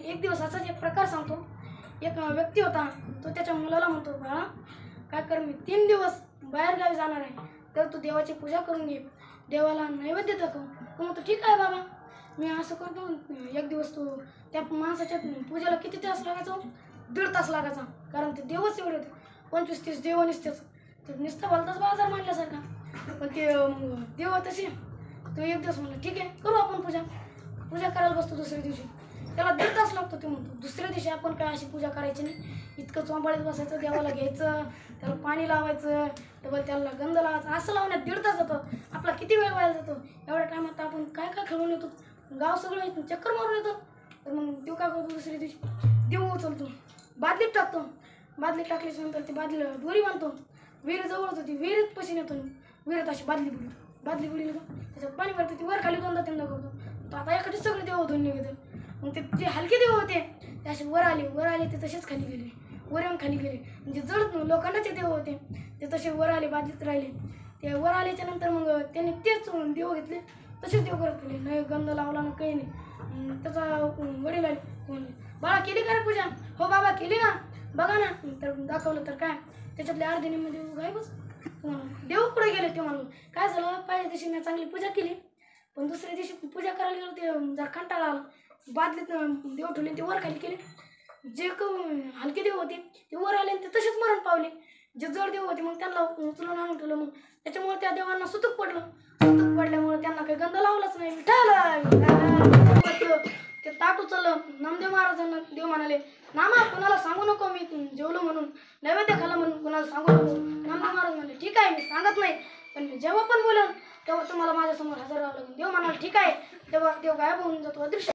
एक दिवस असाच एक प्रकार सांगतो. एक व्यक्ती होता, तो त्याच्या मुलाला म्हणतो, बाळा काय कर, मी 3 दिवस बाहेरगावी जाणार आहे, तर तू देवाची पूजा करून घे, देवाला नैवेद्य दाखव. तो म्हणतो ठीक आहे बाबा, मी असं करतो. एक दिवस तो त्या माणसाच्या पूजेला किती तास लागायचा? 1.5 तास लागायचा, कारण ते देवच एवढे होते. 25-30 देव नुसतेच, ते नुसतं भलताच बाजार मांडल्यासारखा. पण ते देव तसे. तो एक दिवस म्हणला ठीक आहे, करू आपण पूजा करायला बसतो. दुसऱ्या दिवशी त्याला 1.5 तास लागतो. ते म्हणतो दुसऱ्या दिवशी आपण काय अशी पूजा करायची नाही, इतकं चोंबाळीत बसायचं, देवाला घ्यायचं, त्याला पाणी लावायचं, डबल त्याला गंध लावायचं, असं लावण्यात 1.5 तास जातो. आपला किती वेळ व्हायला जातो. एवढ्या टायमात आपण काय काय खेळून येतो, गाव सगळं चक्कर मारून येतो. तर मग देव काय करतो, दुसऱ्या दिवशी देव उचलतो, बादलीत टाकतो. बादलीत टाकल्याच्या नंतर ती बादलीला दोरी बांधतो. विहीर जवळच होती, विहिरीत पशी नेतो. विहिरीत अशी बादली बुडी नेतो, त्याच्यात पाणी भरतो. ती वर खाली 2दा 3दा करतो. तो आता एखादी सगळे देव धुवून निघतो. मग ते जे हलके देव होते ते असे वर आले, ते तसेच खाली गेले, वर येऊन खाली गेले. म्हणजे जड लोखंडाचे देव होते ते तसे वर आले, बादलीत राहिले. ते वर आल्याच्या नंतर मग त्यांनी तेच देव घेतले, तसेच देव करत गेले. नाही गंध लावला ना, काही नाही. त्याचा वडील आले, बाळा केली का रे पूजा? हो बाबा केली ना, बघा ना. तर दाखवलं तर काय, त्याच्यातले अर्धे निम्मे देव गायबच. देव कुठे गेले ते म्हणून काय झालं, पहिल्या दिवशी मी चांगली पूजा केली, पण दुसऱ्या दिवशी पूजा करायला गेलो ते जर कंटाळा आला. बादलीत देव ठेवले, ते वर खाली केले. जे हलके देव होते ते वर आले, ते तसेच मरण पावले. जे जड देव होते मग त्यांना उचलून आणून ठेवलं. मग त्याच्यामुळे त्या देवांना सुतक पडल्यामुळे त्यांना काही गंध लावलाच नाही. ते ताट उचललं. नामदेव महाराजांना देव म्हणाले, नामा कोणाला सांगू नको मी जेवलो म्हणून, नैवेद्य खाल्ला म्हणून कोणाला सांगू नको. नामदेव महाराज म्हणले ठीक आहे, मी सांगत नाही, पण मी जेव्हा पण बोलन तेव्हा तुम्हाला माझ्यासमोर हजर राहावं लागेल. देव म्हणाले ठीक आहे. तेव्हा देव गायब होऊन जातो, अदृश्य.